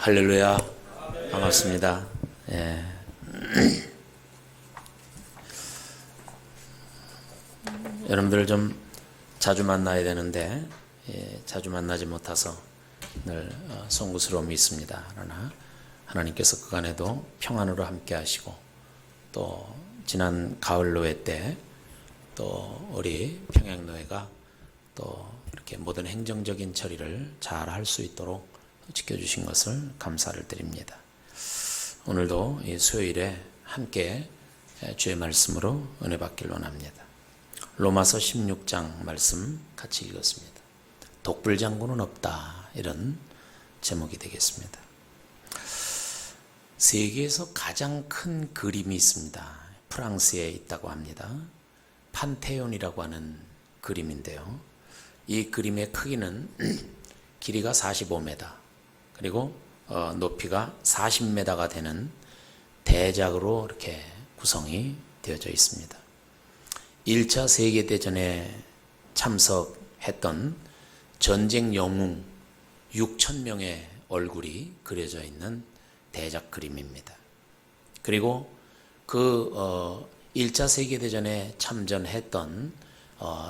할렐루야. 반갑습니다. 예. 여러분들 좀 자주 만나야 되는데 자주 만나지 못해서 늘 송구스러움이 있습니다. 그러나 하나님께서 그간에도 평안으로 함께 하시고 또 지난 가을 노회 때 또 우리 평양노회가 또 이렇게 모든 행정적인 처리를 잘 할 수 있도록 지켜주신 것을 감사를 드립니다. 오늘도 이 수요일에 함께 주의 말씀으로 은혜 받기를 원합니다. 로마서 16장 말씀 같이 읽었습니다. 독불장군은 없다, 이런 제목이 되겠습니다. 세계에서 가장 큰 그림이 있습니다. 프랑스에 있다고 합니다. 판테온이라고 하는 그림인데요. 이 그림의 크기는 길이가 45m 그리고 높이가 40m가 되는 대작으로 이렇게 구성이 되어져 있습니다. 1차 세계대전에 참석했던 전쟁 영웅 6,000명의 얼굴이 그려져 있는 대작 그림입니다. 그리고 그 1차 세계대전에 참전했던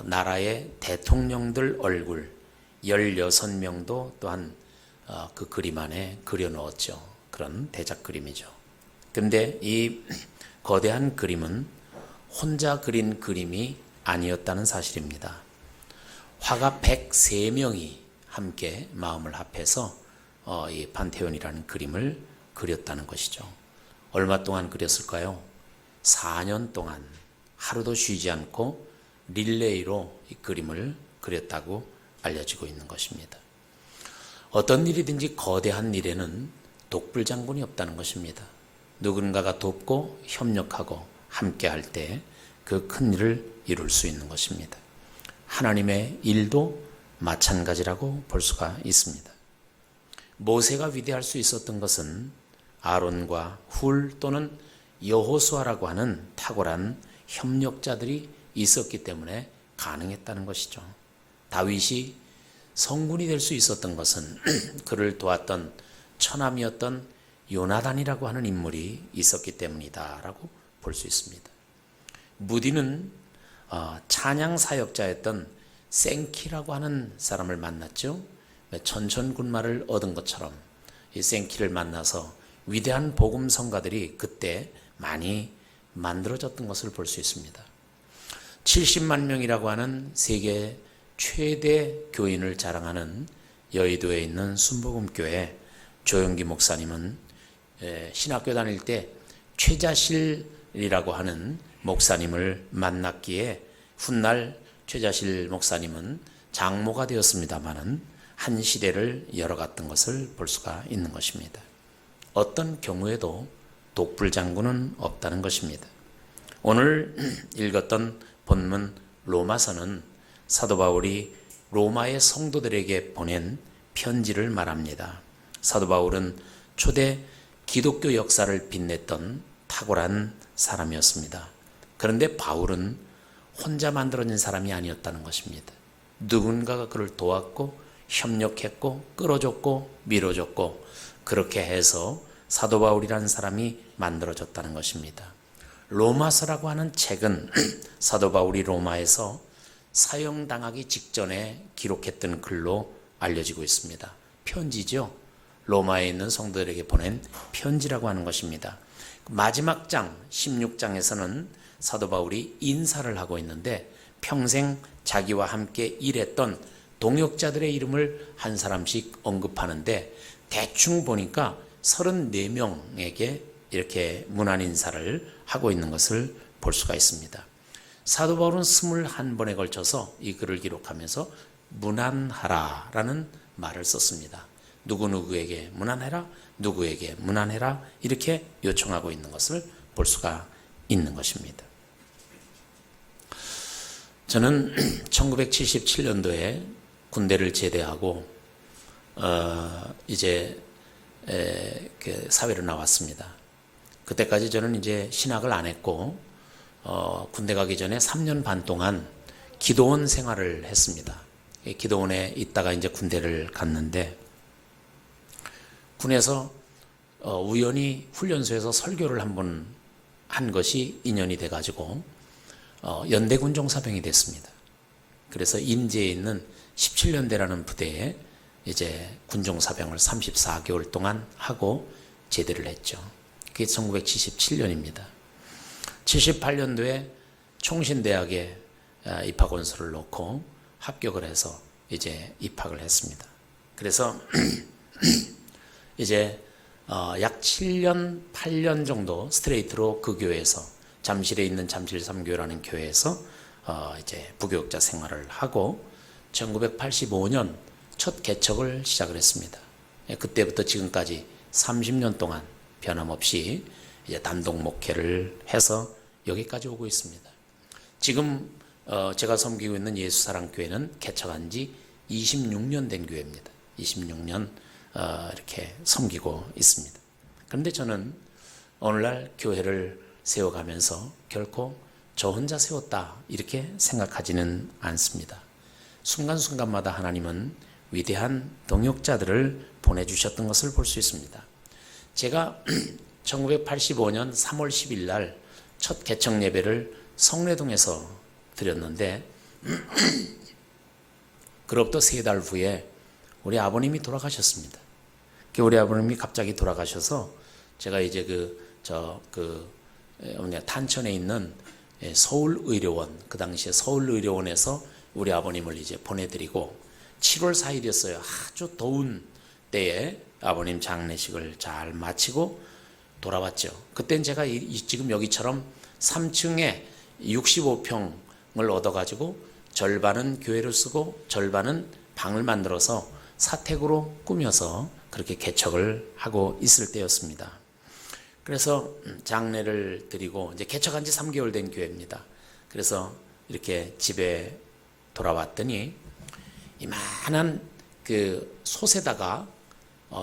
나라의 대통령들 얼굴 16명도 또한 그 그림 안에 그려놓았죠. 그런 대작 그림이죠. 그런데 이 거대한 그림은 혼자 그린 그림이 아니었다는 사실입니다. 화가 103명이 함께 마음을 합해서 이 판테온이라는 그림을 그렸다는 것이죠. 얼마 동안 그렸을까요? 4년 동안 하루도 쉬지 않고 릴레이로 이 그림을 그렸다고 알려지고 있는 것입니다. 어떤 일이든지 거대한 일에는 독불장군이 없다는 것입니다. 누군가가 돕고 협력하고 함께 할 때 그 큰 일을 이룰 수 있는 것입니다. 하나님의 일도 마찬가지라고 볼 수가 있습니다. 모세가 위대할 수 있었던 것은 아론과 훌 또는 여호수아라고 하는 탁월한 협력자들이 있었기 때문에 가능했다는 것이죠. 다윗이 성군이 될 수 있었던 것은 그를 도왔던 처남이었던 요나단이라고 하는 인물이 있었기 때문이다라고 볼 수 있습니다. 무디는 찬양 사역자였던 생키라고 하는 사람을 만났죠. 천천군마를 얻은 것처럼 이 생키를 만나서 위대한 복음 성가들이 그때 많이 만들어졌던 것을 볼 수 있습니다. 70만 명이라고 하는 세계 최대 교인을 자랑하는 여의도에 있는 순복음교회 조영기 목사님은 신학교 다닐 때 최자실이라고 하는 목사님을 만났기에 훗날 최자실 목사님은 장모가 되었습니다마는 한 시대를 열어갔던 것을 볼 수가 있는 것입니다. 어떤 경우에도 독불장군은 없다는 것입니다. 오늘 읽었던 본문 로마서는 사도 바울이 로마의 성도들에게 보낸 편지를 말합니다. 사도 바울은 초대 기독교 역사를 빛냈던 탁월한 사람이었습니다. 그런데 바울은 혼자 만들어진 사람이 아니었다는 것입니다. 누군가가 그를 도왔고 협력했고 끌어줬고 밀어줬고 그렇게 해서 사도 바울이라는 사람이 만들어졌다는 것입니다. 로마서라고 하는 책은 사도 바울이 로마에서 사형당하기 직전에 기록했던 글로 알려지고 있습니다. 편지죠. 로마에 있는 성도들에게 보낸 편지라고 하는 것입니다. 마지막 장 16장에서는 사도 바울이 인사를 하고 있는데 평생 자기와 함께 일했던 동역자들의 이름을 한 사람씩 언급하는데 대충 보니까 34명에게 이렇게 문안 인사를 하고 있는 것을 볼 수가 있습니다. 사도 바울은 21번에 걸쳐서 이 글을 기록하면서 문안하라 라는 말을 썼습니다. 누구누구에게 문안해라, 누구에게 문안해라 이렇게 요청하고 있는 것을 볼 수가 있는 것입니다. 저는 1977년도에 군대를 제대하고 이제 사회로 나왔습니다. 그때까지 저는 이제 신학을 안 했고 군대 가기 전에 3년 반 동안 기도원 생활을 했습니다. 기도원에 있다가 이제 군대를 갔는데 군에서 우연히 훈련소에서 설교를 한번 한 것이 인연이 돼가지고 연대 군종사병이 됐습니다. 그래서 인제에 있는 17년대라는 부대에 이제 군종사병을 34개월 동안 하고 제대를 했죠. 그게 1977년입니다. 78년도에 총신대학에 입학원서를 놓고 합격을 해서 이제 입학을 했습니다. 그래서 이제 약 7년, 8년 정도 스트레이트로 그 교회에서 잠실에 있는 잠실3교회라는 교회에서 이제 부교육자 생활을 하고 1985년 첫 개척을 시작을 했습니다. 그때부터 지금까지 30년 동안 변함없이 이제 단독 목회를 해서 여기까지 오고 있습니다. 지금 제가 섬기고 있는 예수사랑교회는 개척한 지 26년 된 교회입니다. 26년 이렇게 섬기고 있습니다. 그런데 저는 오늘날 교회를 세워가면서 결코 저 혼자 세웠다 이렇게 생각하지는 않습니다. 순간순간마다 하나님은 위대한 동역자들을 보내주셨던 것을 볼 수 있습니다. 제가 1985년 3월 10일 날 첫 개척 예배를 성내동에서 드렸는데 그로부터 3달 후에 우리 아버님이 돌아가셨습니다. 우리 아버님이 갑자기 돌아가셔서 제가 이제 탄천에 있는 서울의료원, 그 당시에 서울의료원에서 우리 아버님을 이제 보내드리고 7월 4일이었어요. 아주 더운 때에 아버님 장례식을 잘 마치고 돌아왔죠. 그땐 제가 지금 여기처럼 3층에 65평을 얻어가지고 절반은 교회를 쓰고 절반은 방을 만들어서 사택으로 꾸며서 그렇게 개척을 하고 있을 때였습니다. 그래서 장례를 드리고 이제 개척한 지 3개월 된 교회입니다. 그래서 이렇게 집에 돌아왔더니 이만한 그 솥에다가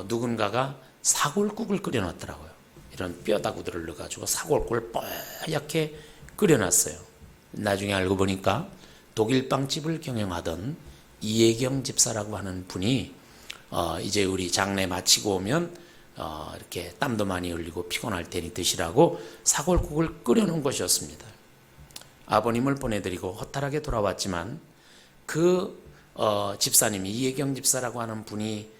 누군가가 사골국을 끓여놨더라고요. 이런 뼈다구들을 넣어가지고 사골국을 뽀얗게 끓여놨어요. 나중에 알고 보니까 독일 빵집을 경영하던 이혜경 집사라고 하는 분이 이제 우리 장례 마치고 오면 이렇게 땀도 많이 흘리고 피곤할 테니 드시라고 사골국을 끓여놓은 것이었습니다. 아버님을 보내드리고 허탈하게 돌아왔지만 그 집사님이 이혜경 집사라고 하는 분이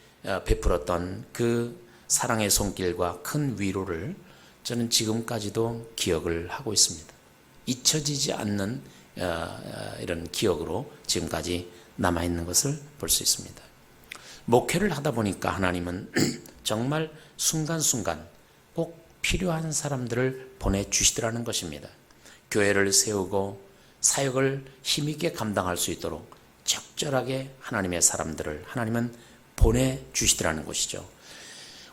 베풀었던 그 사랑의 손길과 큰 위로를 저는 지금까지도 기억을 하고 있습니다. 잊혀지지 않는 이런 기억으로 지금까지 남아있는 것을 볼 수 있습니다. 목회를 하다 보니까 하나님은 정말 순간순간 꼭 필요한 사람들을 보내주시더라는 것입니다. 교회를 세우고 사역을 힘있게 감당할 수 있도록 적절하게 하나님의 사람들을 하나님은 보내주시더라는 것이죠.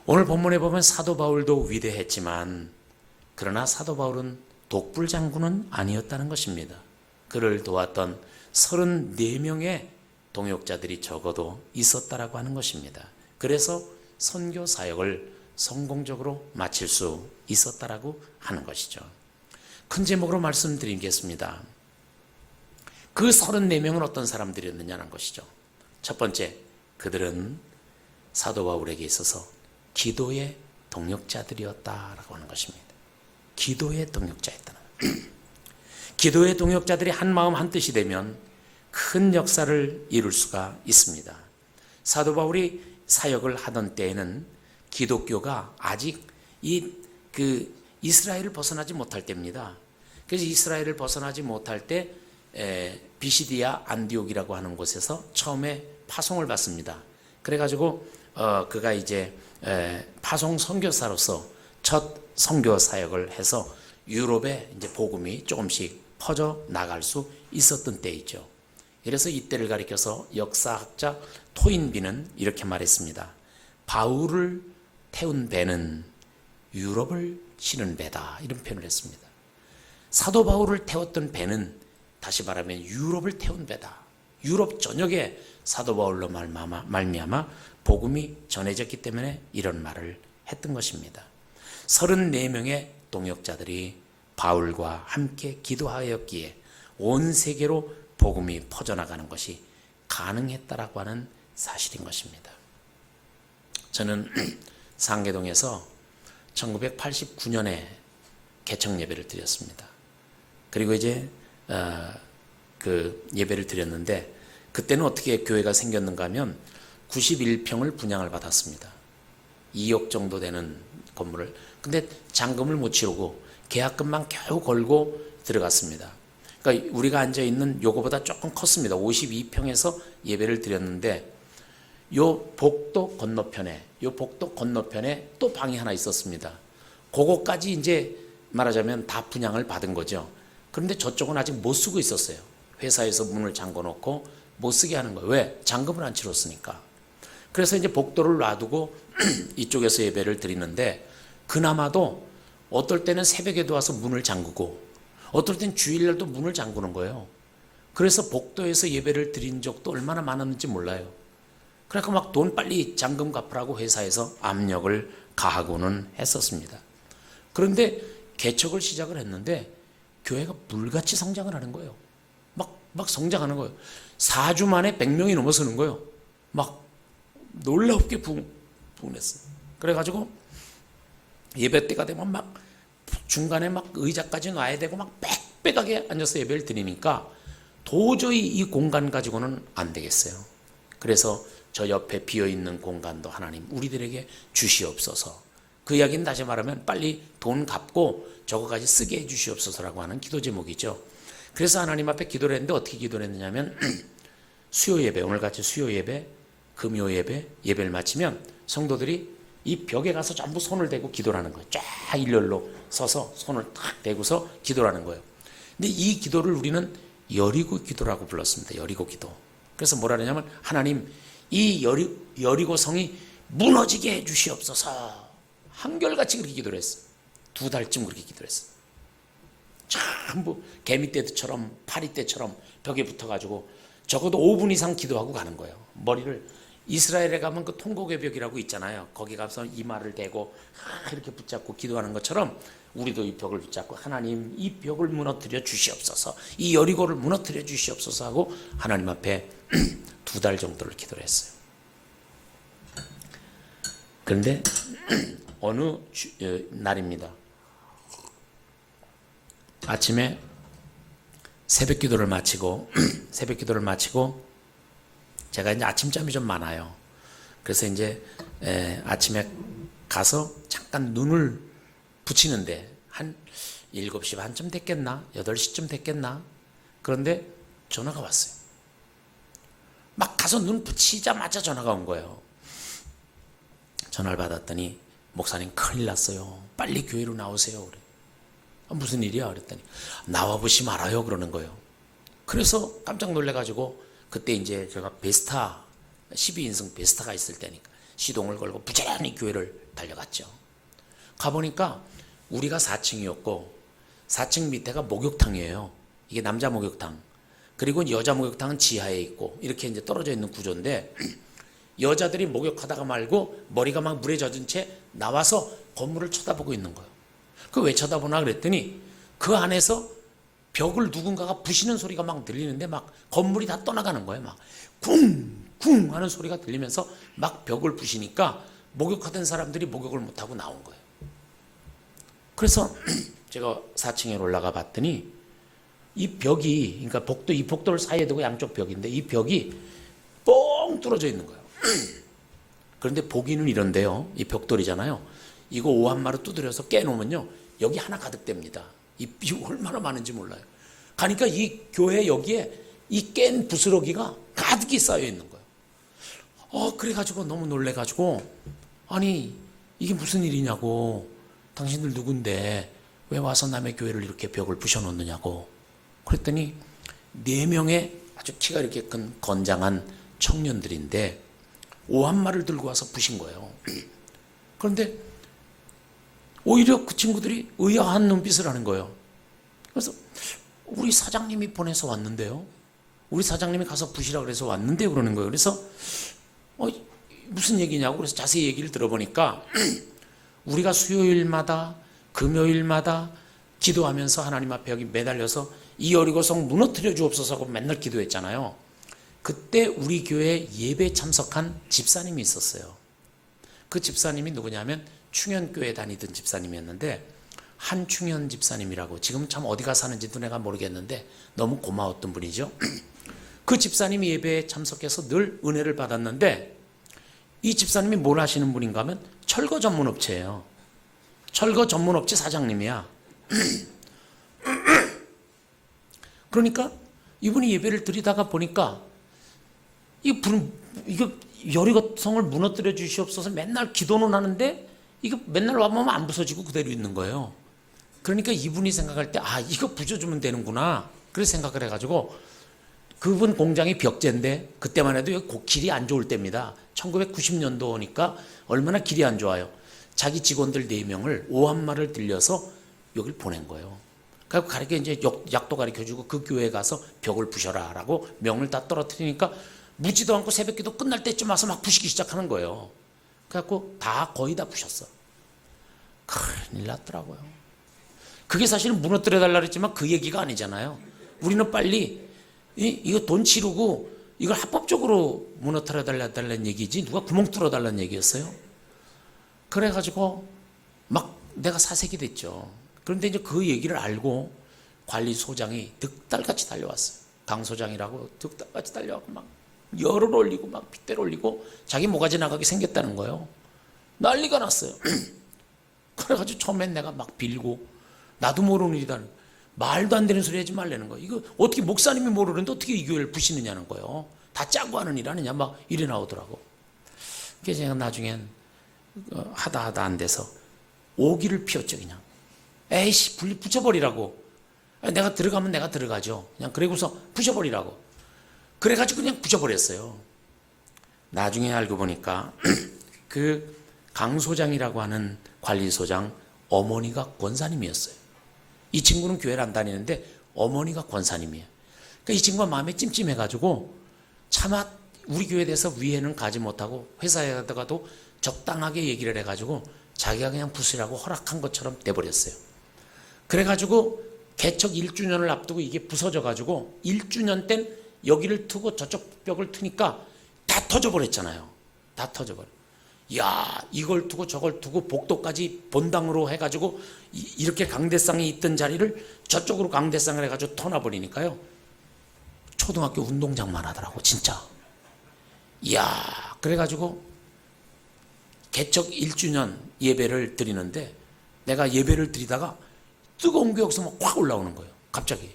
오늘 본문에 보면 사도 바울도 위대했지만 그러나 사도 바울은 독불장군은 아니었다는 것입니다. 그를 도왔던 34명의 동역자들이 적어도 있었다라고 하는 것입니다. 그래서 선교 사역을 성공적으로 마칠 수 있었다라고 하는 것이죠. 큰 제목으로 말씀드리겠습니다. 그 34명은 어떤 사람들이었느냐는 것이죠. 첫 번째, 그들은 사도 바울에게 있어서 기도의 동역자들이었다라고 하는 것입니다. 기도의 동역자였다는 기도의 동역자들이 한 마음 한 뜻이 되면 큰 역사를 이룰 수가 있습니다. 사도 바울이 사역을 하던 때에는 기독교가 아직 이스라엘을 벗어나지 못할 때입니다. 그래서 이스라엘을 벗어나지 못할 때 비시디아 안디옥이라고 하는 곳에서 처음에 파송을 받습니다. 그래가지고 그가 이제 파송 선교사로서 첫 선교 사역을 해서 유럽에 이제 복음이 조금씩 퍼져 나갈 수 있었던 때이죠. 그래서 이때를 가리켜서 역사학자 토인비는 이렇게 말했습니다. 바울을 태운 배는 유럽을 치는 배다, 이런 표현을 했습니다. 사도 바울을 태웠던 배는 다시 말하면 유럽을 태운 배다. 유럽 전역에 사도 바울로 말미암아 복음이 전해졌기 때문에 이런 말을 했던 것입니다. 34명의 동역자들이 바울과 함께 기도하였기에 온 세계로 복음이 퍼져나가는 것이 가능했다라고 하는 사실인 것입니다. 저는 상계동에서 1989년에 개청 예배를 드렸습니다. 그리고 이제 그 예배를 드렸는데 그때는 어떻게 교회가 생겼는가 하면 91평을 분양을 받았습니다. 2억 정도 되는 건물을. 근데 잔금을 못 치르고 계약금만 겨우 걸고 들어갔습니다. 그러니까 우리가 앉아있는 요거보다 조금 컸습니다. 52평에서 예배를 드렸는데 요 복도 건너편에 또 방이 하나 있었습니다. 그거까지 이제 말하자면 다 분양을 받은 거죠. 그런데 저쪽은 아직 못 쓰고 있었어요. 회사에서 문을 잠궈 놓고 못 쓰게 하는 거예요. 왜? 잔금을 안 치렀으니까. 그래서 이제 복도를 놔두고 이쪽에서 예배를 드리는데 그나마도 어떨 때는 새벽에도 와서 문을 잠그고 어떨 때는 주일날도 문을 잠그는 거예요. 그래서 복도에서 예배를 드린 적도 얼마나 많았는지 몰라요. 그러니까 막 돈 빨리 잔금 갚으라고 회사에서 압력을 가하고는 했었습니다. 그런데 개척을 시작을 했는데 교회가 물같이 성장을 하는 거예요. 막 성장하는 거예요. 4주 만에 100명이 넘어서는 거예요. 막 놀랍게 부흥했어요. 그래가지고 예배 때가 되면 막 중간에 막 의자까지 놔야 되고 막 빽빽하게 앉아서 예배를 드리니까 도저히 이 공간 가지고는 안 되겠어요. 그래서 저 옆에 비어있는 공간도 하나님 우리들에게 주시옵소서. 그 이야기는 다시 말하면 빨리 돈 갚고 저거까지 쓰게 해 주시옵소서라고 하는 기도 제목이죠. 그래서 하나님 앞에 기도를 했는데 어떻게 기도를 했느냐면 수요 예배, 오늘같이 수요 예배, 금요 예배, 예배를 마치면 성도들이 이 벽에 가서 전부 손을 대고 기도를 하는 거예요. 쫙 일렬로 서서 손을 탁 대고서 기도를 하는 거예요. 근데 이 기도를 우리는 여리고 기도라고 불렀습니다. 여리고 기도. 그래서 뭐라 그러냐면 하나님 이 여리고 성이 무너지게 해 주시옵소서. 한결같이 그렇게 기도를 했어요. 2달쯤 그렇게 기도를 했어요. 전부 개미떼처럼 파리떼처럼 벽에 붙어가지고 적어도 5분 이상 기도하고 가는 거예요. 머리를 이스라엘에 가면 그 통곡의 벽이라고 있잖아요. 거기 가서 이마를 대고 이렇게 붙잡고 기도하는 것처럼 우리도 이 벽을 붙잡고 하나님 이 벽을 무너뜨려 주시옵소서, 이 여리고를 무너뜨려 주시옵소서 하고 하나님 앞에 2달 정도를 기도를 했어요. 그런데 어느 날입니다. 아침에 새벽 기도를 마치고 제가 이제 아침잠이 좀 많아요. 그래서 이제 아침에 가서 잠깐 눈을 붙이는데 한 7시 반쯤 됐겠나? 8시쯤 됐겠나? 그런데 전화가 왔어요. 막 가서 눈 붙이자마자 전화가 온 거예요. 전화를 받았더니 목사님 큰일 났어요. 빨리 교회로 나오세요. 그래. 무슨 일이야? 그랬더니 나와보시 말아요. 그러는 거예요. 그래서 깜짝 놀래가지고 그때 이제 제가 베스타 12인승 베스타가 있을 때니까 시동을 걸고 부지런히 교회를 달려갔죠. 가보니까 우리가 4층이었고 4층 밑에가 목욕탕이에요. 이게 남자 목욕탕. 그리고 여자 목욕탕은 지하에 있고 이렇게 이제 떨어져 있는 구조인데 여자들이 목욕하다가 말고 머리가 막 물에 젖은 채 나와서 건물을 쳐다보고 있는 거예요. 그 왜 쳐다보나 그랬더니 그 안에서 벽을 누군가가 부시는 소리가 막 들리는데 막 건물이 다 떠나가는 거예요. 막 쿵쿵 하는 소리가 들리면서 막 벽을 부시니까 목욕하던 사람들이 목욕을 못하고 나온 거예요. 그래서 제가 4층에 올라가 봤더니 이 벽이, 그러니까 이 복도를 사이에 두고 양쪽 벽인데 이 벽이 뻥 뚫어져 있는 거예요. 그런데 보기는 이런데요. 이 벽돌이잖아요. 이거 오한마로 두드려서 깨놓으면요. 여기 하나 가득 됩니다. 이 얼마나 많은지 몰라요. 가니까 이 교회 여기에 이 깬 부스러기가 가득히 쌓여 있는 거예요. 그래가지고 너무 놀래가지고 아니 이게 무슨 일이냐고, 당신들 누군데 왜 와서 남의 교회를 이렇게 벽을 부셔놓느냐고. 그랬더니 4명의 아주 키가 이렇게 큰 건장한 청년들인데 오한마를 들고 와서 부신 거예요. 그런데 오히려 그 친구들이 의아한 눈빛을 하는 거예요. 그래서 우리 사장님이 보내서 왔는데요. 우리 사장님이 가서 부시라 그래서 왔는데요. 그러는 거예요. 그래서 무슨 얘기냐고 그래서 자세히 얘기를 들어보니까 우리가 수요일마다 금요일마다 기도하면서 하나님 앞에 여기 매달려서 이 여리고성 무너뜨려 주옵소서 하고 맨날 기도했잖아요. 그때 우리 교회 예배 참석한 집사님이 있었어요. 그 집사님이 누구냐면 충현교회 다니던 집사님이었는데, 한충현 집사님이라고, 지금 참 어디가 사는지도 내가 모르겠는데 너무 고마웠던 분이죠. 그 집사님이 예배에 참석해서 늘 은혜를 받았는데, 이 집사님이 뭘 하시는 분인가 하면 철거 전문업체예요. 철거 전문업체 사장님이야. 그러니까 이분이 예배를 드리다가 보니까 이거 여리고성을 무너뜨려 주시옵소서 맨날 기도는 하는데 이거 맨날 와보면 안 부서지고 그대로 있는 거예요. 그러니까 이분이 생각할 때 이거 부셔주면 되는구나, 그래서 생각을 해가지고, 그분 공장이 벽제인데 그때만 해도 여기 길이 안 좋을 때입니다. 1990년도니까 얼마나 길이 안 좋아요. 자기 직원들 4명을 오한마를 들려서 여길 보낸 거예요. 그래서 가르쳐 이제 약도 가르쳐주고 그 교회에 가서 벽을 부셔라 라고 명을 다 떨어뜨리니까 묻지도 않고 새벽기도 끝날 때쯤 와서 막 부시기 시작하는 거예요. 그래갖고 거의 다 부셨어. 큰일 났더라고요. 그게 사실은 무너뜨려 달라 그랬지만 그 얘기가 아니잖아요. 우리는 빨리 이거 돈 치르고 이걸 합법적으로 무너뜨려 달라는 얘기지, 누가 구멍 뚫어 달라는 얘기였어요. 그래가지고 막 내가 사색이 됐죠. 그런데 이제 그 얘기를 알고 관리소장이 득달같이 달려왔어요. 강 소장이라고 득달같이 달려와서 막 열을 올리고 막 핏대를 올리고 자기 모가지 나가게 생겼다는 거예요. 난리가 났어요. 그래가지고 처음엔 내가 막 빌고, 나도 모르는 일이다, 말도 안 되는 소리 하지 말라는 거예요. 이거 어떻게 목사님이 모르는데 어떻게 이 교회를 부시느냐는 거예요. 다 짜고 하는 일 아니냐, 막 이래 나오더라고. 그래서 제가 나중엔 하다 안 돼서 오기를 피웠죠. 그냥 에이씨 부셔버리라고. 내가 들어가면 내가 들어가죠. 그냥 그러고서 부셔버리라고. 그래가지고 그냥 부셔버렸어요. 나중에 알고 보니까 그 강 소장이라고 하는 관리소장 어머니가 권사님이었어요. 이 친구는 교회를 안 다니는데 어머니가 권사님이에요. 그러니까 이 친구가 마음에 찜찜해가지고 차마 우리 교회에 대해서 위에는 가지 못하고 회사에 가다가도 적당하게 얘기를 해가지고 자기가 그냥 부수라고 허락한 것처럼 돼버렸어요. 그래가지고 개척 1주년을 앞두고 이게 부서져가지고 1주년 땐 여기를 트고 저쪽 벽을 트니까 다 터져버렸잖아요. 다 터져버려. 야, 이걸 두고 저걸 두고 복도까지 본당으로 해가지고 이렇게 강대상이 있던 자리를 저쪽으로 강대상을 해가지고 터놔버리니까요. 초등학교 운동장만 하더라고, 진짜. 이야, 그래가지고 개척 1주년 예배를 드리는데 내가 예배를 드리다가 뜨거운 게 여기서 막 확 올라오는 거예요. 갑자기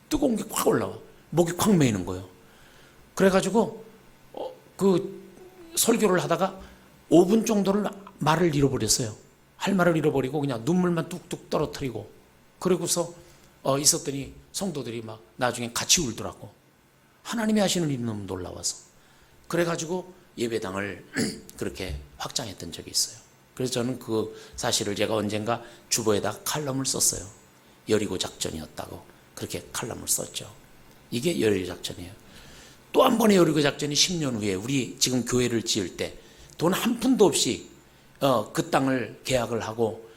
뜨거운 게 확 올라와. 목이 콱 메이는 거예요. 그래가지고 그 설교를 하다가 5분 정도를 말을 잃어버렸어요. 할 말을 잃어버리고 그냥 눈물만 뚝뚝 떨어뜨리고, 그러고서 있었더니 성도들이 막 나중에 같이 울더라고. 하나님이 하시는 일이 너무 놀라워서. 그래가지고 예배당을 그렇게 확장했던 적이 있어요. 그래서 저는 그 사실을 제가 언젠가 주보에다 칼럼을 썼어요. 여리고 작전이었다고 그렇게 칼럼을 썼죠. 이게 여리고 작전이에요. 또 한 번의 여리고 작전이 10년 후에 우리 지금 교회를 지을 때 돈 한 푼도 없이 그 땅을 계약을 하고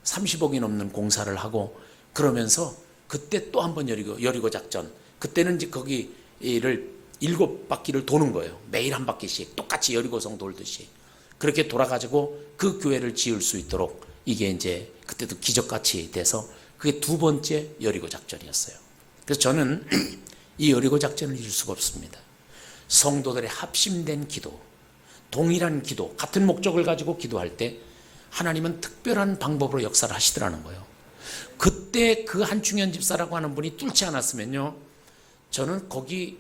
30억이 넘는 공사를 하고, 그러면서 그때 또 한 번 여리고 작전. 그때는 이제 거기를 7바퀴를 도는 거예요. 매일 한 바퀴씩 똑같이 여리고성 돌듯이 그렇게 돌아가지고 그 교회를 지을 수 있도록, 이게 이제 그때도 기적같이 돼서 그게 2번째 여리고 작전이었어요. 그래서 저는 이 여리고 작전을 잊을 수가 없습니다. 성도들의 합심된 기도, 동일한 기도, 같은 목적을 가지고 기도할 때 하나님은 특별한 방법으로 역사를 하시더라는 거예요. 그때 그 한충현 집사라고 하는 분이 뚫지 않았으면요, 저는 거기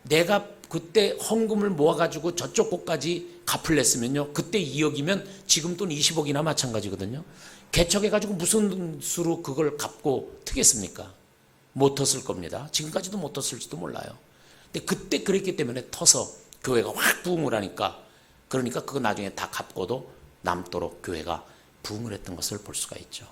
내가 그때 헌금을 모아가지고 저쪽 곳까지 갚을 냈으면요, 그때 2억이면 지금 돈 20억이나 마찬가지거든요. 개척해가지고 무슨 수로 그걸 갚고 트겠습니까? 못 텄을 겁니다. 지금까지도 못 텄을지도 몰라요. 근데 그때 그랬기 때문에 터서 교회가 확 부흥을 하니까, 그러니까 그거 나중에 다 갚고도 남도록 교회가 부흥을 했던 것을 볼 수가 있죠.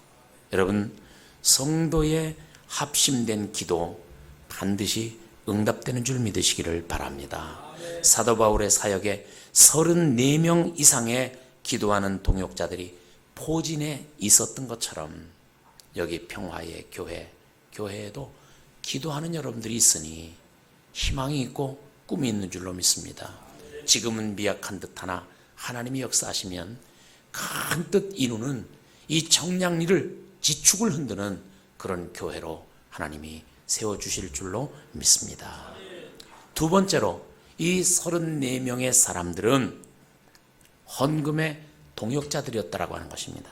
여러분, 성도의 합심된 기도 반드시 응답되는 줄 믿으시기를 바랍니다. 사도 바울의 사역에 34명 이상의 기도하는 동역자들이 포진에 있었던 것처럼 여기 평화의 교회에도 기도하는 여러분들이 있으니 희망이 있고 꿈이 있는 줄로 믿습니다. 지금은 미약한 듯하나 하나님이 역사하시면 큰 뜻 이루는 이 청량리를 지축을 흔드는 그런 교회로 하나님이 세워주실 줄로 믿습니다. 두 번째로 이 34명의 사람들은 헌금의 동역자들이었다라고 하는 것입니다.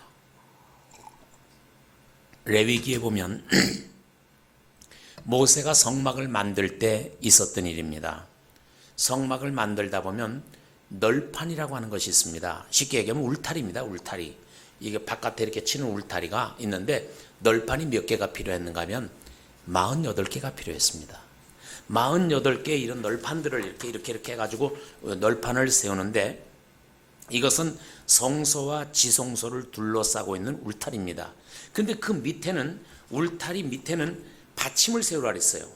레위기에 보면 모세가 성막을 만들 때 있었던 일입니다. 성막을 만들다 보면 널판이라고 하는 것이 있습니다. 쉽게 얘기하면 울타리입니다. 울타리. 이게 바깥에 이렇게 치는 울타리가 있는데 널판이 몇 개가 필요했는가 하면 48개가 필요했습니다. 48개 이런 널판들을 이렇게 해가지고 널판을 세우는데 이것은 성소와 지성소를 둘러싸고 있는 울타리입니다. 근데 그 밑에는 울타리 밑에는 받침을 세우라 그랬어요.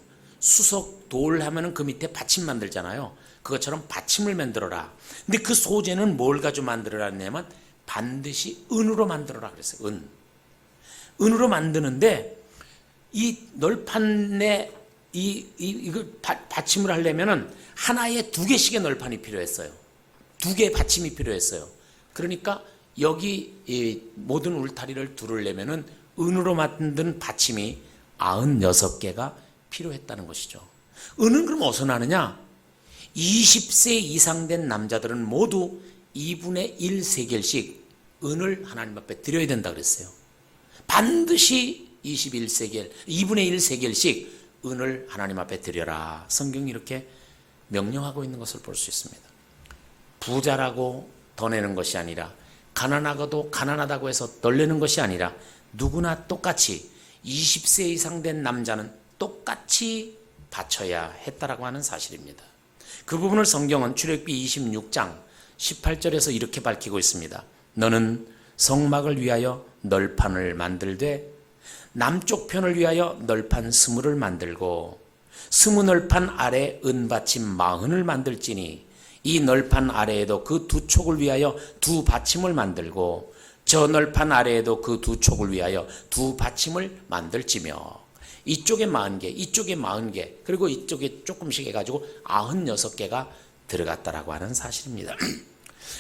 수석 돌 하면은 그 밑에 받침 만들잖아요. 그것처럼 받침을 만들어라. 근데 그 소재는 뭘 가지고 만들어라 했냐면 반드시 은으로 만들어라 그랬어요. 은으로 만드는데 이 널판에 이거 받침을 하려면은 하나에 2개씩의 널판이 필요했어요. 2개의 받침이 필요했어요. 그러니까 여기 이 모든 울타리를 두르려면은 은으로 만든 받침이 96개가 필요했다는 것이죠. 은은 그럼 어디서 나느냐? 20세 이상 된 남자들은 모두 2분의 1 세겔씩 은을 하나님 앞에 드려야 된다 그랬어요. 반드시 21세겔, 2분의 1 세겔씩 은을 하나님 앞에 드려라. 성경이 이렇게 명령하고 있는 것을 볼 수 있습니다. 부자라고 더 내는 것이 아니라 가난하고도 가난하다고 해서 덜 내는 것이 아니라 누구나 똑같이 20세 이상 된 남자는 똑같이 바쳐야 했다라고 하는 사실입니다. 그 부분을 성경은 출애굽기 26장 18절에서 이렇게 밝히고 있습니다. 너는 성막을 위하여 널판을 만들되 남쪽 편을 위하여 널판 20을 만들고 20 널판 아래 은받침 40을 만들지니 이 널판 아래에도 그 2촉을 위하여 2 받침을 만들고 저 널판 아래에도 그 2촉을 위하여 2 받침을 만들지며 이쪽에 40개, 이쪽에 40개, 그리고 이쪽에 조금씩 해가지고 96개가 들어갔다라고 하는 사실입니다.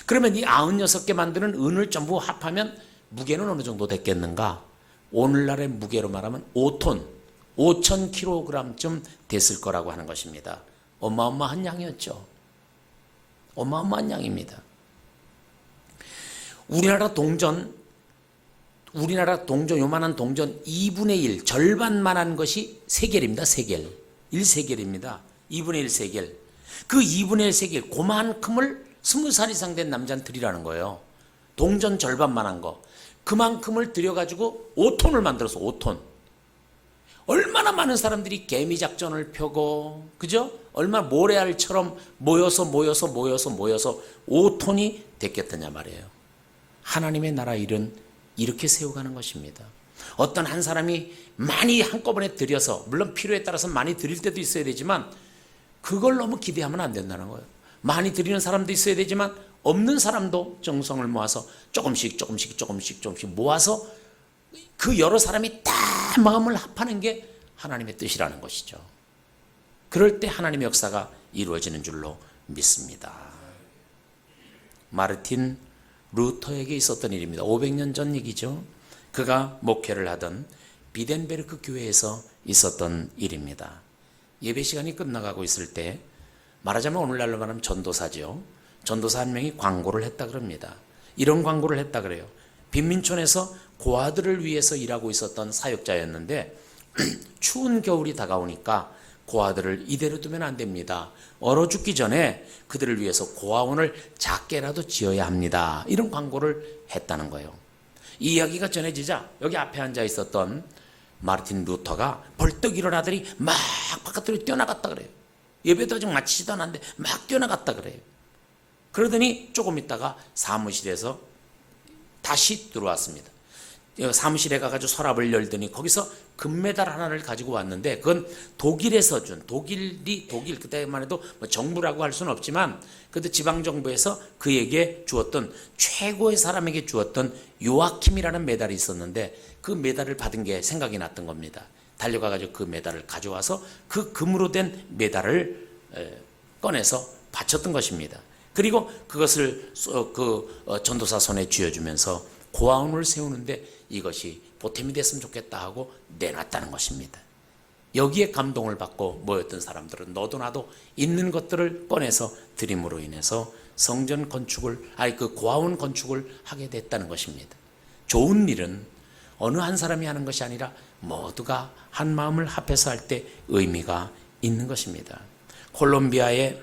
그러면 이 96개 만드는 은을 전부 합하면 무게는 어느 정도 됐겠는가? 오늘날의 무게로 말하면 5톤, 5,000kg쯤 됐을 거라고 하는 것입니다. 어마어마한 양이었죠. 어마어마한 양입니다. 우리나라 동전 요만한 동전 2분의 1 절반만한 것이 세겔입니다. 세겔 1세겔입니다. 2분의 1 세겔. 그 2분의 1 세겔 그만큼을 20살 이상 된 남자는 드리라는 거예요. 동전 절반만한 거 그만큼을 들여가지고 5톤을 만들어서 5톤. 얼마나 많은 사람들이 개미작전을 펴고 그죠? 얼마나 모래알처럼 모여서 5톤이 됐겠느냐 말이에요. 하나님의 나라 일은 이렇게 세워가는 것입니다. 어떤 한 사람이 많이 한꺼번에 들여서 물론 필요에 따라서 많이 드릴 때도 있어야 되지만 그걸 너무 기대하면 안 된다는 거예요. 많이 드리는 사람도 있어야 되지만 없는 사람도 정성을 모아서 조금씩 모아서 그 여러 사람이 다 마음을 합하는 게 하나님의 뜻이라는 것이죠. 그럴 때 하나님의 역사가 이루어지는 줄로 믿습니다. 마르틴 루터에게 있었던 일입니다. 500년 전 얘기죠. 그가 목회를 하던 비덴베르크 교회에서 있었던 일입니다. 예배 시간이 끝나가고 있을 때 말하자면 오늘날로 말하면 전도사죠. 전도사 한 명이 광고를 했다 그럽니다. 이런 광고를 했다 그래요. 빈민촌에서 고아들을 위해서 일하고 있었던 사역자였는데 추운 겨울이 다가오니까 고아들을 이대로 두면 안 됩니다. 얼어 죽기 전에 그들을 위해서 고아원을 작게라도 지어야 합니다. 이런 광고를 했다는 거예요. 이 이야기가 전해지자 여기 앞에 앉아 있었던 마르틴 루터가 벌떡 일어나더니 막 바깥으로 뛰어나갔다 그래요. 예배도 아직 마치지도 않았는데 막 뛰어나갔다 그래요. 그러더니 조금 있다가 사무실에서 다시 들어왔습니다. 사무실에 가가지고 서랍을 열더니 거기서 금메달 하나를 가지고 왔는데 그건 독일에서 준 독일 그때만 해도 뭐 정부라고 할 수는 없지만 그때 지방정부에서 그에게 주었던 최고의 사람에게 주었던 요아킴이라는 메달이 있었는데 그 메달을 받은 게 생각이 났던 겁니다. 달려가가지고 그 메달을 가져와서 그 금으로 된 메달을 꺼내서 바쳤던 것입니다. 그리고 그것을 전도사 손에 쥐어주면서 고아원을 세우는데 이것이 보탬이 됐으면 좋겠다 하고 내놨다는 것입니다. 여기에 감동을 받고 모였던 사람들은 너도 나도 있는 것들을 꺼내서 드림으로 인해서 성전 건축을, 그 고아원 건축을 하게 됐다는 것입니다. 좋은 일은 어느 한 사람이 하는 것이 아니라 모두가 한 마음을 합해서 할 때 의미가 있는 것입니다. 콜롬비아의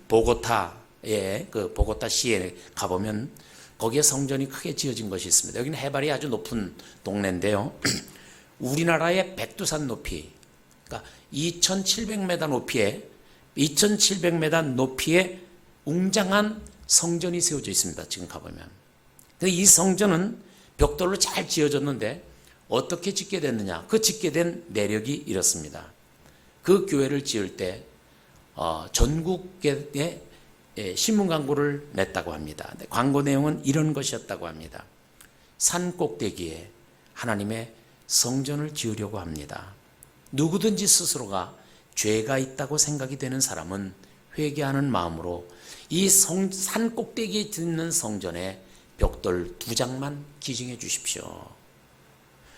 보고타의 그 보고타시에 가보면 거기에 성전이 크게 지어진 것이 있습니다. 여기는 해발이 아주 높은 동네인데요. 우리나라의 백두산 높이, 그러니까 2,700m 높이에 2,700m 높이의 웅장한 성전이 세워져 있습니다. 지금 가보면. 이 성전은 벽돌로 잘 지어졌는데 어떻게 짓게 됐느냐? 그 짓게 된 내력이 이렇습니다. 그 교회를 지을 때 전국에 신문 광고를 냈다고 합니다. 광고 내용은 이런 것이었다고 합니다. 산 꼭대기에 하나님의 성전을 지으려고 합니다. 누구든지 스스로가 죄가 있다고 생각이 되는 사람은 회개하는 마음으로 이 산 꼭대기에 짓는 성전에 벽돌 2장만 기증해 주십시오.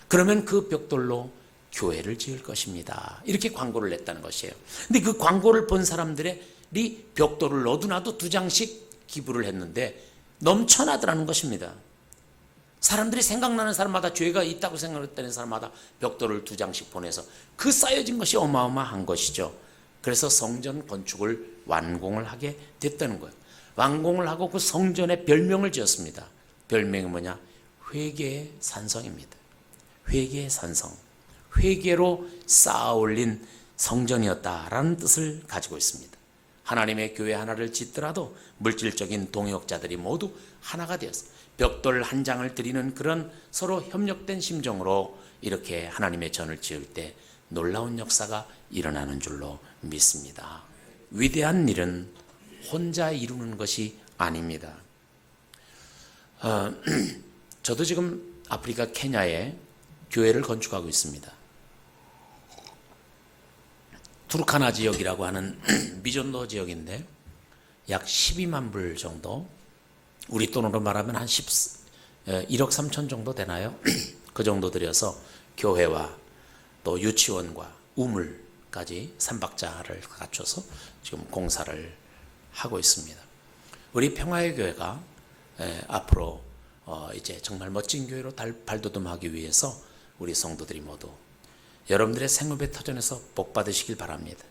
그러면 그 벽돌로 교회를 지을 것입니다. 이렇게 광고를 냈다는 것이에요. 근데 그 광고를 본 사람들이 벽돌을 너도나도 2장씩 기부를 했는데 넘쳐나더라는 것입니다. 사람들이 생각나는 사람마다 죄가 있다고 생각했다는 사람마다 벽돌을 2장씩 보내서 그 쌓여진 것이 어마어마한 것이죠. 그래서 성전 건축을 완공을 하게 됐다는 거예요. 완공을 하고 그 성전에 별명을 지었습니다. 별명이 뭐냐? 회개의 산성입니다. 회개의 산성. 회개로 쌓아 올린 성전이었다라는 뜻을 가지고 있습니다. 하나님의 교회 하나를 짓더라도 물질적인 동역자들이 모두 하나가 되어서 벽돌 한 장을 드리는 그런 서로 협력된 심정으로 이렇게 하나님의 전을 지을 때 놀라운 역사가 일어나는 줄로 믿습니다. 위대한 일은 혼자 이루는 것이 아닙니다. 저도 지금 아프리카 케냐에 교회를 건축하고 있습니다. 투르카나 지역이라고 하는 미존도 지역인데 약 12만 불 정도, 우리 돈으로 말하면 한 1억 3천 정도 되나요? 그 정도 들여서 교회와 또 유치원과 우물까지 3박자를 갖춰서 지금 공사를 하고 있습니다. 우리 평화의 교회가 앞으로 이제 정말 멋진 교회로 발돋움하기 위해서 우리 성도들이 모두 여러분들의 생업의 터전에서 복 받으시길 바랍니다.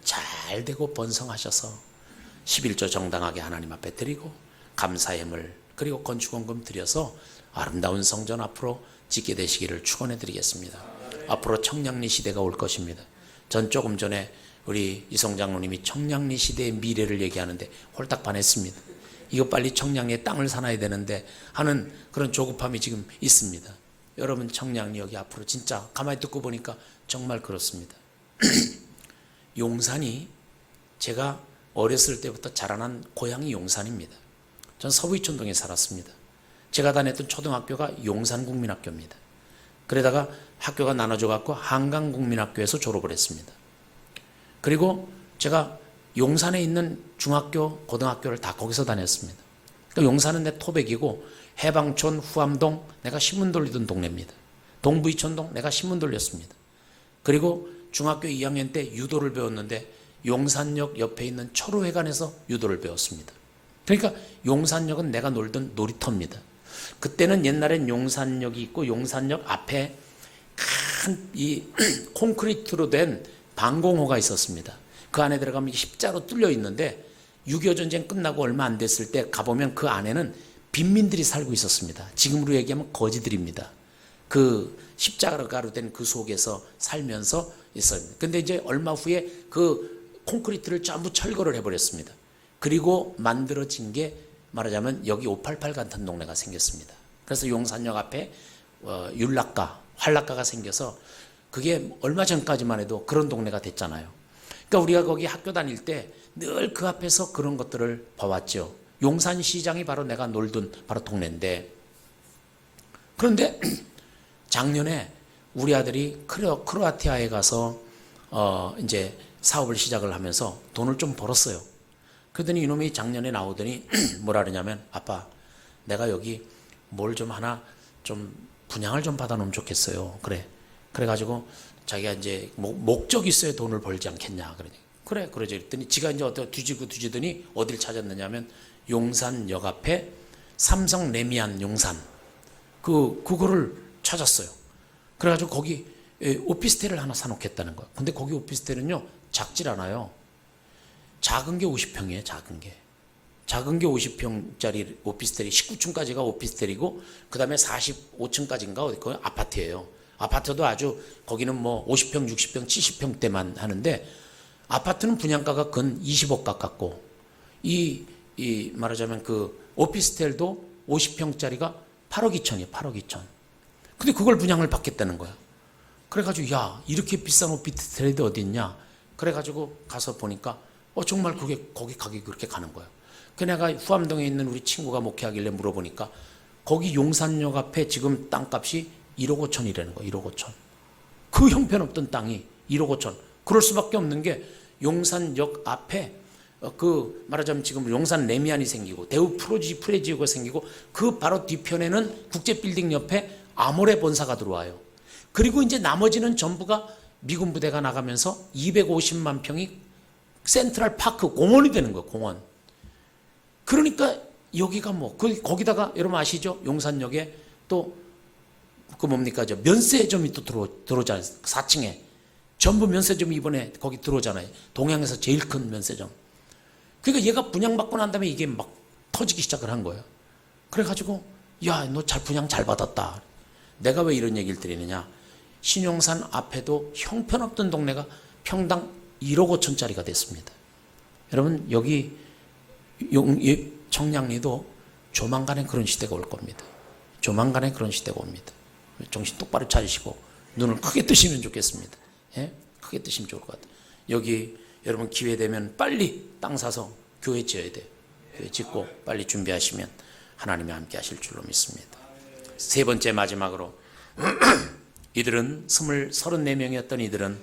잘 되고 번성하셔서 11조 정당하게 하나님 앞에 드리고 감사의 힘을 그리고 건축원금 드려서 아름다운 성전 앞으로 짓게 되시기를 축원해 드리겠습니다. 앞으로 청량리 시대가 올 것입니다. 전 조금 전에 우리 이성 장로님이 청량리 시대의 미래를 얘기하는데 홀딱 반했습니다. 이거 빨리 청량리에 땅을 사놔야 되는데 하는 그런 조급함이 지금 있습니다. 여러분, 청량리역이 앞으로 진짜 가만히 듣고 보니까 정말 그렇습니다. 용산이 제가 어렸을 때부터 자라난 고향이 용산입니다. 전 서부이촌동에 살았습니다. 제가 다녔던 초등학교가 용산국민학교입니다. 그러다가 학교가 나눠져 갖고 한강국민학교에서 졸업을 했습니다. 그리고 제가 용산에 있는 중학교, 고등학교를 다 거기서 다녔습니다. 그러니까 용산은 내 토백이고 해방촌, 후암동 내가 신문 돌리던 동네입니다. 동부이촌동 내가 신문 돌렸습니다. 그리고 중학교 2학년 때 유도를 배웠는데 용산역 옆에 있는 철호회관에서 유도를 배웠습니다. 그러니까 용산역은 내가 놀던 놀이터입니다. 그때는 옛날엔 용산역이 있고 용산역 앞에 큰 이 콘크리트로 된 방공호가 있었습니다. 그 안에 들어가면 십자로 뚫려 있는데 6.25 전쟁 끝나고 얼마 안 됐을 때 가보면 그 안에는 빈민들이 살고 있었습니다. 지금으로 얘기하면 거지들입니다. 그 십자가로 된 그 속에서 살면서 있어요. 근데 이제 얼마 후에 그 콘크리트를 전부 철거를 해버렸습니다. 그리고 만들어진 게 말하자면 여기 588 같은 동네가 생겼습니다. 그래서 용산역 앞에 율락가, 활락가가 생겨서 그게 얼마 전까지만 해도 그런 동네가 됐잖아요. 그러니까 우리가 거기 학교 다닐 때 늘 그 앞에서 그런 것들을 봐왔죠. 용산시장이 바로 내가 놀던 바로 동네인데, 그런데 작년에 우리 아들이 크로아티아에 가서 이제 사업을 시작을 하면서 돈을 좀 벌었어요. 그러더니 이놈이 작년에 나오더니 뭐라 그러냐면, 아빠, 내가 여기 뭘 좀 하나 좀 분양을 좀 받아놓으면 좋겠어요. 그래가지고 자기가 이제 목적이 있어야 돈을 벌지 않겠냐. 그러니 그러죠. 그랬더니 지가 이제 어떻게 뒤지더니 어딜 찾았느냐면 용산역 앞에 삼성 레미안 용산 그거를 찾았어요. 그래가지고 거기 오피스텔을 하나 사놓겠다는 거야. 근데 거기 오피스텔은요 작질 않아요. 작은 게 50평이에요. 작은 게 50평짜리 오피스텔이 19층까지가 오피스텔이고 그 다음에 45층까지인가 어디 거 아파트예요. 아파트도 아주 거기는 뭐 50평, 60평, 70평대만 하는데 아파트는 분양가가 근 20억 가깝고 이 말하자면 그 오피스텔도 50평짜리가 8억 2천이에요. 8억 2천. 근데 그걸 분양을 받겠다는 거야. 그래가지고 야 이렇게 비싼 오피스텔이 어디 있냐. 그래가지고 가서 보니까 정말 그게 거기 가격이 그렇게 가는 거예요. 그 내가 후암동에 있는 우리 친구가 목회하길래 물어보니까 거기 용산역 앞에 지금 땅값이 1억 5천이라는 거예요. 1억 5천. 그 형편없던 땅이 1억 5천. 그럴 수밖에 없는 게 용산역 앞에 그 말하자면 지금 용산 레미안이 생기고 대우 프레지오가 생기고 그 바로 뒤편에는 국제빌딩 옆에 아모레 본사가 들어와요. 그리고 이제 나머지는 전부가 미군 부대가 나가면서 250만 평이 센트럴 파크 공원이 되는 거예요. 공원. 그러니까 여기가 뭐 거기다가 여러분 아시죠? 용산역에 또 그 뭡니까 저 면세점이 또 들어오잖아요. 4층에 전부 면세점이 이번에 거기 들어오잖아요. 동양에서 제일 큰 면세점. 그러니까 얘가 분양받고 난 다음에 이게 막 터지기 시작을 한 거예요. 그래가지고 야 너 분양 잘 받았다. 내가 왜 이런 얘기를 드리느냐. 신용산 앞에도 형편없던 동네가 평당 1억 5천짜리가 됐습니다. 여러분 여기 청량리도 조만간에 그런 시대가 올 겁니다. 조만간에 그런 시대가 옵니다. 정신 똑바로 차리시고 눈을 크게 뜨시면 좋겠습니다. 예? 크게 뜨시면 좋을 것 같아요. 여기 여러분 기회 되면 빨리 땅 사서 교회 지어야 돼요. 교회 짓고 빨리 준비하시면 하나님이 함께 하실 줄로 믿습니다. 세 번째 마지막으로 이들은 34명이었던 이들은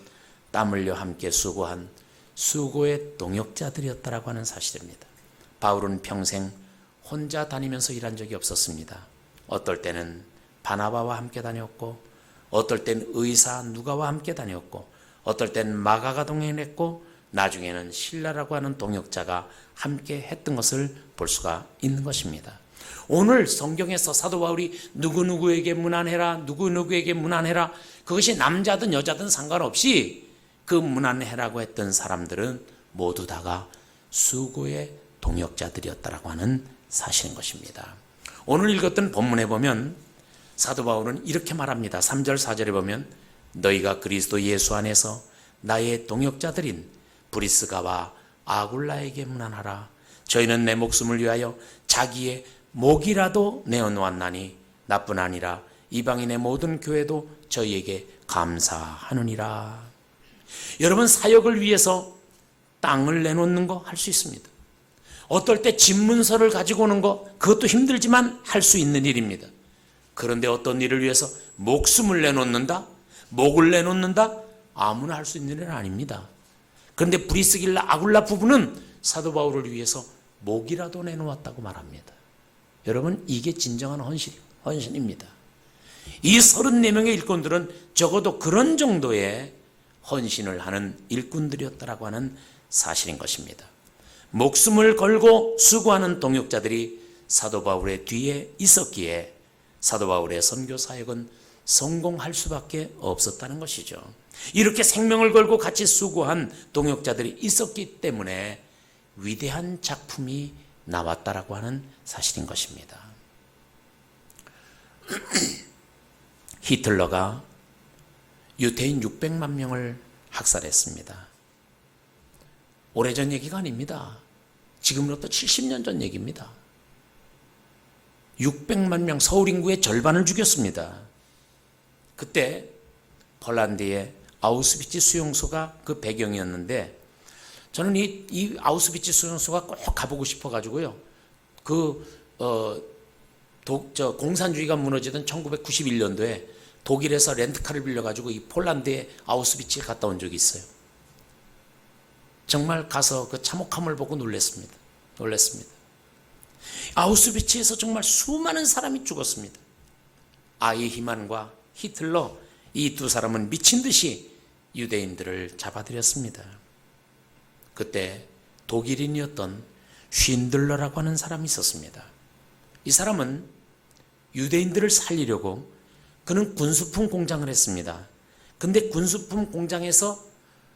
땀 흘려 함께 수고한 수고의 동역자들이었다라고 하는 사실입니다. 바울은 평생 혼자 다니면서 일한 적이 없었습니다. 어떨 때는 바나바와 함께 다녔고 어떨 때는 의사 누가와 함께 다녔고 어떨 때는 마가가 동행했고 나중에는 실라라고 하는 동역자가 함께 했던 것을 볼 수가 있는 것입니다. 오늘 성경에서 사도 바울이 누구누구에게 문안해라 누구누구에게 문안해라 그것이 남자든 여자든 상관없이 그 문안해라고 했던 사람들은 모두 다가 수고의 동역자들이었다라고 하는 사실인 것입니다. 오늘 읽었던 본문에 보면 사도 바울은 이렇게 말합니다. 3절 4절에 보면 너희가 그리스도 예수 안에서 나의 동역자들인 브리스가와 아굴라에게 문안하라. 저희는 내 목숨을 위하여 자기의 목이라도 내어놓았나니 나뿐 아니라 이방인의 모든 교회도 저희에게 감사하느니라. 여러분 사역을 위해서 땅을 내놓는 거 할 수 있습니다. 어떨 때 집문서를 가지고 오는 거 그것도 힘들지만 할 수 있는 일입니다. 그런데 어떤 일을 위해서 목숨을 내놓는다? 목을 내놓는다? 아무나 할 수 있는 일은 아닙니다. 그런데 브리스길라 아굴라 부부는 사도 바울을 위해서 목이라도 내놓았다고 말합니다. 여러분 이게 진정한 헌신입니다. 이 34명의 일꾼들은 적어도 그런 정도의 헌신을 하는 일꾼들이었다라고 하는 사실인 것입니다. 목숨을 걸고 수고하는 동역자들이 사도 바울의 뒤에 있었기에 사도 바울의 선교 사역은 성공할 수밖에 없었다는 것이죠. 이렇게 생명을 걸고 같이 수고한 동역자들이 있었기 때문에 위대한 작품이 나왔다라고 하는 사실인 것입니다. 히틀러가 유대인 600만 명을 학살했습니다. 오래전 얘기가 아닙니다. 지금으로부터 70년 전 얘기입니다. 600만 명, 서울 인구의 절반을 죽였습니다. 그때 폴란드의 아우슈비츠 수용소가 그 배경이었는데 저는 이 아우슈비츠 수용소가 꼭 가보고 싶어가지고요. 공산주의가 무너지던 1991년도에 독일에서 렌트카를 빌려가지고 이 폴란드의 아우슈비츠에 갔다 온 적이 있어요. 정말 가서 그 참혹함을 보고 놀랐습니다. 놀랐습니다. 아우슈비츠에서 정말 수많은 사람이 죽었습니다. 아이히만과 히틀러, 이 두 사람은 미친 듯이 유대인들을 잡아들였습니다. 그때 독일인이었던 쉰들러라고 하는 사람이 있었습니다. 이 사람은 유대인들을 살리려고 그는 군수품 공장을 했습니다. 근데 군수품 공장에서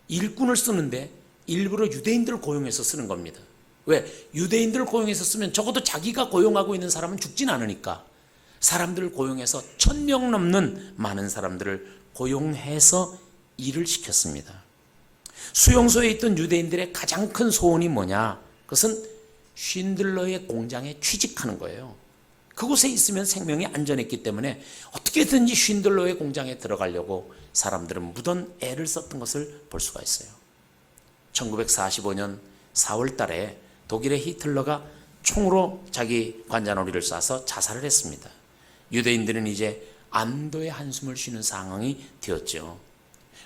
일꾼을 쓰는데 일부러 유대인들을 고용해서 쓰는 겁니다. 왜? 유대인들을 고용해서 쓰면 적어도 자기가 고용하고 있는 사람은 죽진 않으니까 사람들을 고용해서 1000명 넘는 많은 사람들을 고용해서 일을 시켰습니다. 수용소에 있던 유대인들의 가장 큰 소원이 뭐냐? 그것은 쉰들러의 공장에 취직하는 거예요. 그곳에 있으면 생명이 안전했기 때문에 어떻게든지 쉰들러의 공장에 들어가려고 사람들은 무던 애를 썼던 것을 볼 수가 있어요. 1945년 4월 달에 독일의 히틀러가 총으로 자기 관자놀이를 쏴서 자살을 했습니다. 유대인들은 이제 안도의 한숨을 쉬는 상황이 되었죠.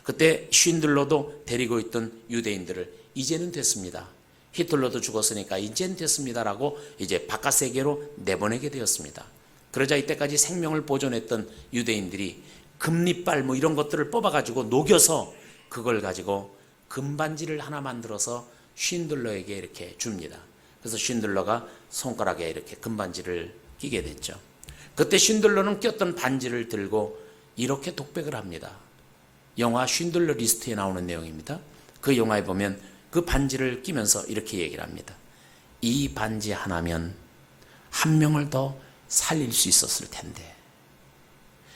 그때 쉰들러도 데리고 있던 유대인들을 이제는 됐습니다. 히틀러도 죽었으니까 이제는 됐습니다라고 이제 바깥 세계로 내보내게 되었습니다. 그러자 이때까지 생명을 보존했던 유대인들이 금리빨 뭐 이런 것들을 뽑아가지고 녹여서 그걸 가지고 금반지를 하나 만들어서 쉰들러에게 이렇게 줍니다. 그래서 쉰들러가 손가락에 이렇게 금반지를 끼게 됐죠. 그때 쉰들러는 꼈던 반지를 들고 이렇게 독백을 합니다. 영화 쉰들러 리스트에 나오는 내용입니다. 그 영화에 보면 그 반지를 끼면서 이렇게 얘기를 합니다. 이 반지 하나면 한 명을 더 살릴 수 있었을 텐데,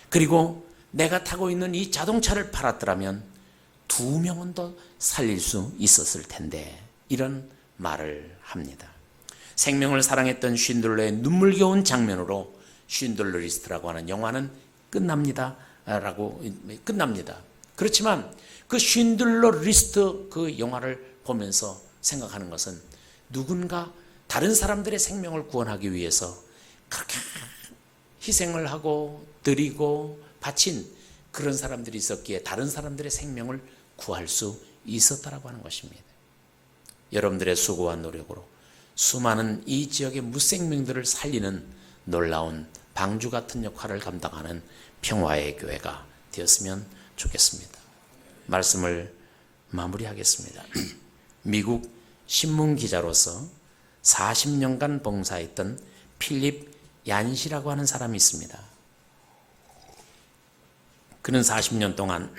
그리고 내가 타고 있는 이 자동차를 팔았더라면 2명은 더 살릴 수 있었을 텐데, 이런 말을 합니다. 생명을 사랑했던 쉰들러의 눈물겨운 장면으로 쉰들러 리스트라고 하는 영화는 끝납니다. 그렇지만 그 쉰들러 리스트 그 영화를 보면서 생각하는 것은 누군가 다른 사람들의 생명을 구원하기 위해서 그렇게 희생을 하고 드리고 바친 그런 사람들이 있었기에 다른 사람들의 생명을 구할 수 있었다라고 하는 것입니다. 여러분들의 수고와 노력으로 수많은 이 지역의 무생명들을 살리는 놀라운 방주 같은 역할을 감당하는 평화의 교회가 되었으면 좋겠습니다. 말씀을 마무리하겠습니다. 미국 신문 기자로서 40년간 봉사했던 필립 얀시라고 하는 사람이 있습니다. 그는 40년 동안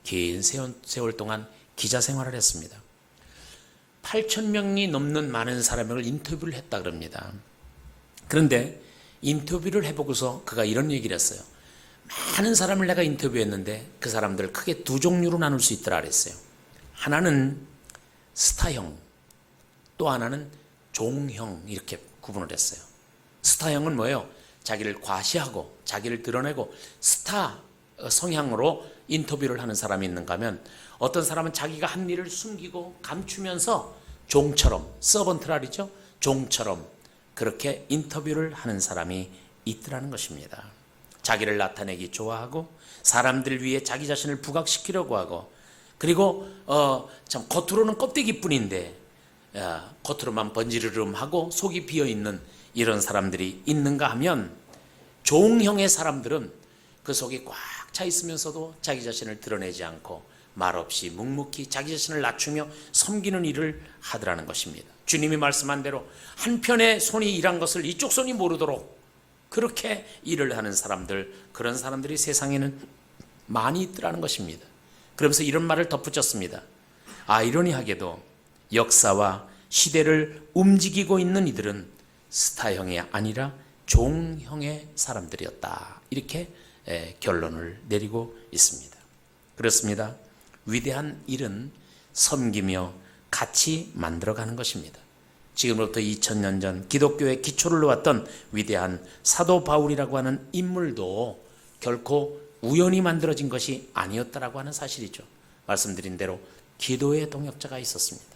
긴 세월 동안 기자 생활을 했습니다. 8,000명이 넘는 많은 사람을 인터뷰를 했다 그럽니다. 그런데 인터뷰를 해보고서 그가 이런 얘기를 했어요. 많은 사람을 내가 인터뷰했는데 그 사람들을 크게 두 종류로 나눌 수 있더라 그랬어요. 하나는 스타형, 또 하나는 종형, 이렇게 구분을 했어요. 스타형은 뭐예요? 자기를 과시하고 자기를 드러내고 스타 성향으로 인터뷰를 하는 사람이 있는가 하면, 어떤 사람은 자기가 한 일을 숨기고 감추면서 종처럼, 서번트랄이죠, 종처럼 그렇게 인터뷰를 하는 사람이 있더라는 것입니다. 자기를 나타내기 좋아하고 사람들 위해 자기 자신을 부각시키려고 하고, 그리고 참 겉으로는 껍데기뿐인데 겉으로만 번지르름하고 속이 비어있는 이런 사람들이 있는가 하면, 종형의 사람들은 그 속이 꽉 차 있으면서도 자기 자신을 드러내지 않고 말없이 묵묵히 자기 자신을 낮추며 섬기는 일을 하더라는 것입니다. 주님이 말씀한 대로 한편의 손이 일한 것을 이쪽 손이 모르도록 그렇게 일을 하는 사람들, 그런 사람들이 세상에는 많이 있더라는 것입니다. 그러면서 이런 말을 덧붙였습니다. 아이러니하게도 역사와 시대를 움직이고 있는 이들은 스타형이 아니라 종형의 사람들이었다, 이렇게 결론을 내리고 있습니다. 그렇습니다. 위대한 일은 섬기며 같이 만들어가는 것입니다. 지금부터 2000년 전 기독교의 기초를 놓았던 위대한 사도 바울이라고 하는 인물도 결코 우연히 만들어진 것이 아니었다라고 하는 사실이죠. 말씀드린 대로 기도의 동역자가 있었습니다.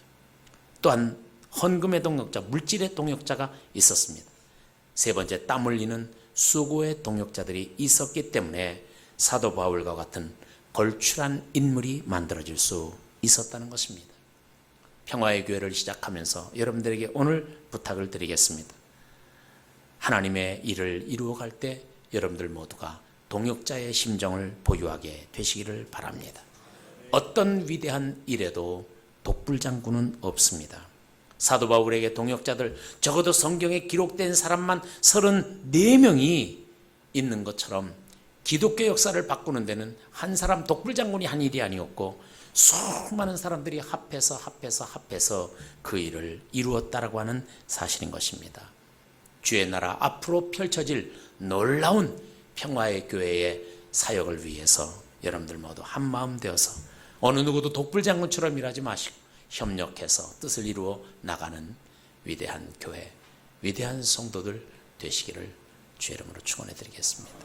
또한 헌금의 동역자, 물질의 동역자가 있었습니다. 세 번째, 땀 흘리는 수고의 동역자들이 있었기 때문에 사도 바울과 같은 걸출한 인물이 만들어질 수 있었다는 것입니다. 평화의 교회를 시작하면서 여러분들에게 오늘 부탁을 드리겠습니다. 하나님의 일을 이루어갈 때 여러분들 모두가 동역자의 심정을 보유하게 되시기를 바랍니다. 어떤 위대한 일에도 독불장군은 없습니다. 사도 바울에게 동역자들 적어도 성경에 기록된 사람만 34명이 있는 것처럼 기독교 역사를 바꾸는 데는 한 사람 독불장군이 한 일이 아니었고 수많은 사람들이 합해서 그 일을 이루었다라고 하는 사실인 것입니다. 주의 나라 앞으로 펼쳐질 놀라운 평화의 교회의 사역을 위해서 여러분들 모두 한마음 되어서 어느 누구도 독불장군처럼 일하지 마시고 협력해서 뜻을 이루어 나가는 위대한 교회, 위대한 성도들 되시기를 주의 이름으로 축원해 드리겠습니다.